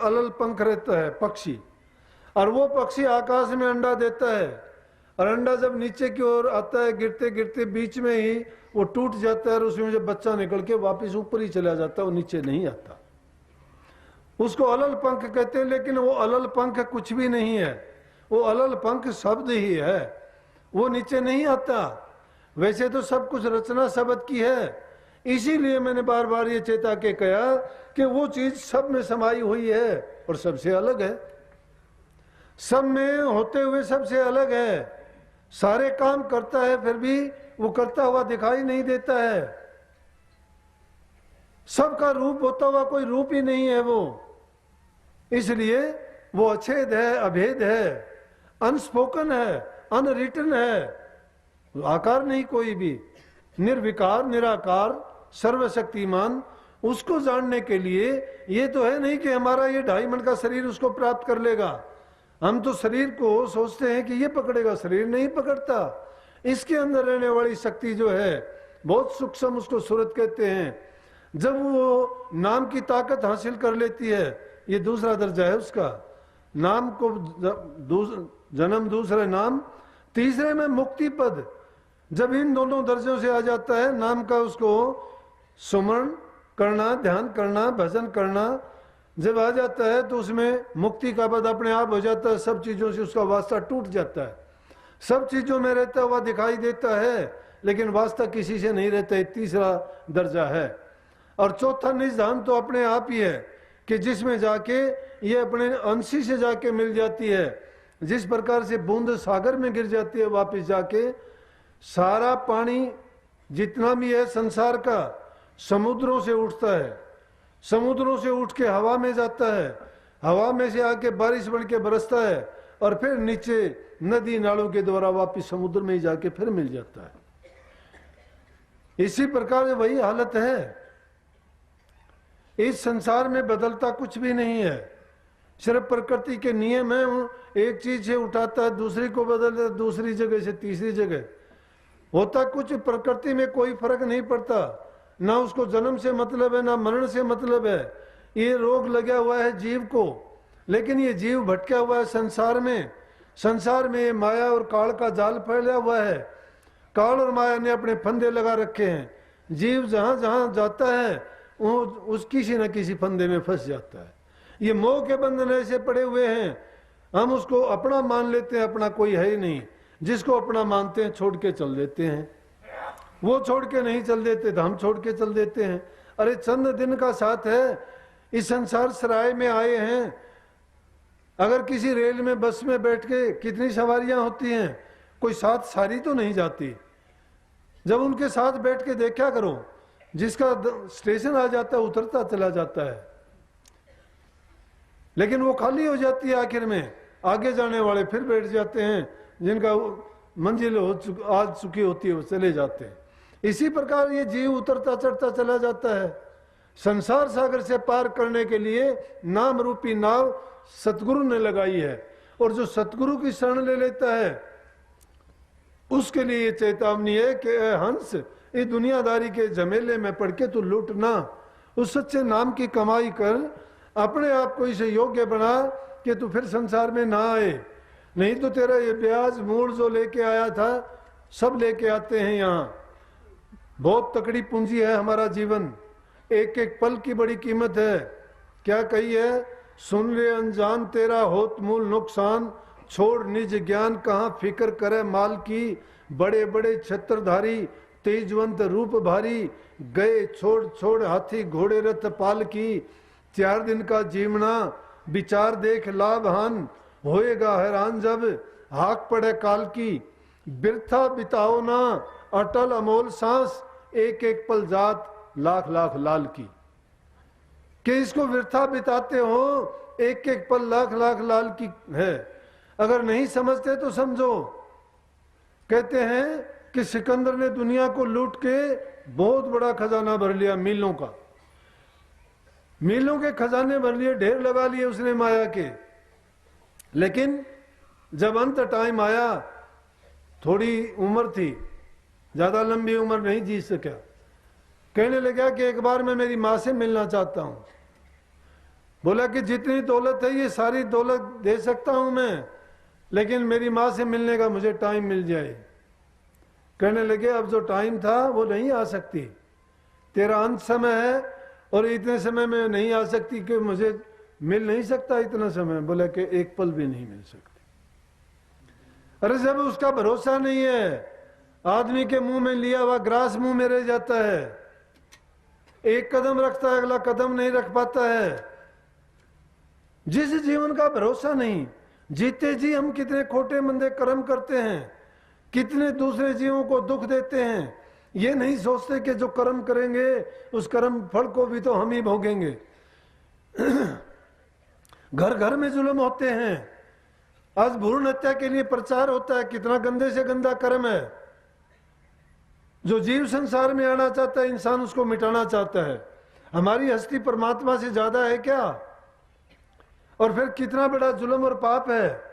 अलल पंख रहता है पक्षी, और वो पक्षी आकाश में अंडा देता है, और अंडा जब नीचे की ओर आता है गिरते गिरते बीच में ही वो टूट जाता है और उसमें जब बच्चा निकल के वापस ऊपर ही चला जाता है, वो नीचे नहीं आता। उसको अलल पंख कहते हैं, लेकिन वो अलल पंख कुछ भी नहीं है, वो अलल पंख शब्द ही है, वो नीचे नहीं आता। वैसे तो सब कुछ रचना शब्द की है, इसीलिए मैंने बार बार ये चेता के कहा कि वो चीज सब में समाई हुई है और सबसे अलग है, सब में होते हुए सबसे अलग है, सारे काम करता है फिर भी वो करता हुआ दिखाई नहीं देता है, सबका रूप होता हुआ कोई रूप ही नहीं है वो, इसलिए वो अछेद है, अभेद है, अनस्पोकन है, अनरिटन है, आकार नहीं कोई भी, निर्विकार निराकार सर्वशक्तिमान। उसको जानने के लिए ये तो है नहीं कि हमारा ये 2.5 मन का शरीर उसको प्राप्त कर लेगा। हम तो शरीर को सोचते हैं कि ये पकड़ेगा, शरीर नहीं पकड़ता। इसके अंदर रहने वाली शक्ति जो है बहुत सूक्ष्म, उसको सूरत कहते हैं। जब वो नाम की ताकत हासिल कर लेती है, ये दूसरा दर्जा है उसका, नाम को जन्म, दूसरे नाम, तीसरे में मुक्ति पद। जब इन दोनों दर्जों से आ जाता है नाम का, उसको सुमरण करना, ध्यान करना, भजन करना जब आ जाता है तो उसमें मुक्ति का पद अपने आप हो जाता है, सब चीजों से उसका वास्ता टूट जाता है, सब चीजों में रहता हुआ दिखाई देता है लेकिन वास्ता किसी से नहीं रहता है, तीसरा दर्जा है। और चौथा निधान तो अपने आप ही है कि जिसमें जाके ये अपने अंशी से जाके मिल जाती है, जिस प्रकार से बूंद सागर में गिर जाती है वापस जाके, सारा पानी जितना भी है संसार का समुद्रों से उठता है, समुद्रों से उठ के हवा में जाता है, हवा में से आके बारिश बन के बरसता है और फिर नीचे नदी नालों के द्वारा वापस समुद्र में ही जाके फिर मिल जाता है। इसी प्रकार वही हालत है, इस संसार में बदलता कुछ भी नहीं है, सिर्फ प्रकृति के नियम है। एक चीज से उठाता है दूसरी को बदलता है, दूसरी जगह से तीसरी जगह, होता कुछ प्रकृति में कोई फर्क नहीं पड़ता, ना उसको जन्म से मतलब है ना मरण से मतलब है। ये रोग लगा हुआ है जीव को, लेकिन ये जीव भटका हुआ है संसार में, संसार में ये माया और काल का जाल फैला हुआ है, काल और माया ने अपने फंदे लगा रखे हैं। जीव जहां जहां जाता है उस किसी न किसी फंदे में फंस जाता है। ये मोह के बंधन ऐसे पड़े हुए हैं, हम उसको अपना मान लेते हैं, अपना कोई है ही नहीं। जिसको अपना मानते हैं छोड़ के चल देते हैं, वो छोड़ के नहीं चल देते तो हम छोड़ के चल देते हैं। अरे चंद दिन का साथ है, इस संसार सराय में आए हैं। अगर किसी रेल में बस में बैठ के कितनी सवारियां होती हैं, कोई साथ सारी तो नहीं जाती। जब उनके साथ बैठ के देखा करो, जिसका स्टेशन आ जाता है उतरता चला जाता है, लेकिन वो खाली हो जाती है आखिर में, आगे जाने वाले फिर बैठ जाते हैं, जिनका मंजिल आ चुकी होती है वो चले जाते हैं। इसी प्रकार ये जीव उतरता चढ़ता चला जाता है। संसार सागर से पार करने के लिए नाम रूपी नाव सतगुरु ने लगाई है, और जो सतगुरु की शरण ले लेता है उसके लिए ये चेतावनी है कि हंस, इस दुनियादारी के झमेले में पड़ के तू लूटना, उस सच्चे नाम की कमाई कर, अपने आप को इसे योग्य बना कि तू फिर संसार में ना आए। नहीं तो तेरा ये ब्याज मूल जो लेके आया था सब लेके आते हैं यहाँ। बहुत तकड़ी पूंजी है हमारा जीवन, एक एक पल की बड़ी कीमत है। क्या कही है, सुन ले अनजान तेरा होत मूल नुकसान, छोड़ निज ज्ञान कहाँ फिक्र करे माल की, बड़े बड़े छत्रधारी तेजवंत रूप भारी, गए छोड़ छोड़ हाथी घोड़े रथ पाल की, 4 दिन का जीवना विचार देख लाभहान, होएगा हैरान जब हाक पड़े काल की, बिरथा बिताओ ना अटल अमोल सांस, एक एक पल जात लाख लाख लाल की। कि इसको व्यर्था बिताते हो, एक एक पल लाख लाख लाल की है। अगर नहीं समझते तो समझो। कहते हैं कि सिकंदर ने दुनिया को लूट के बहुत बड़ा खजाना भर लिया, मीलों का, मीलों के खजाने भर लिए, ढेर लगा लिए उसने माया के। लेकिन जब अंत टाइम आया, थोड़ी उम्र थी, ज्यादा लंबी उम्र नहीं जी सका, कहने लगा कि एक बार मैं मेरी माँ से मिलना चाहता हूं। बोला कि जितनी दौलत है ये सारी दौलत दे सकता हूं मैं, लेकिन मेरी माँ से मिलने का मुझे टाइम मिल जाए। कहने लगे अब जो टाइम था वो नहीं आ सकती, तेरा अंत समय है और इतने समय में नहीं आ सकती कि मुझे मिल नहीं सकता इतना समय। बोला कि एक पल भी नहीं मिल सकती। अरे जब उसका भरोसा नहीं है, आदमी के मुंह में लिया हुआ ग्रास मुंह में रह जाता है, एक कदम रखता है अगला कदम नहीं रख पाता है। जिस जीवन का भरोसा नहीं, जीते जी हम कितने खोटे मंदे कर्म करते हैं, कितने दूसरे जीवों को दुख देते हैं, ये नहीं सोचते कि जो कर्म करेंगे उस कर्म फल को भी तो हम ही भोगेंगे। घर घर में जुल्म होते हैं। आज भ्रूण हत्या के लिए प्रचार होता है, कितना गंदे से गंदा कर्म है। जो जीव संसार में आना चाहता है इंसान उसको मिटाना चाहता है। हमारी हस्ती परमात्मा से ज्यादा है क्या? और फिर कितना बड़ा जुल्म और पाप है।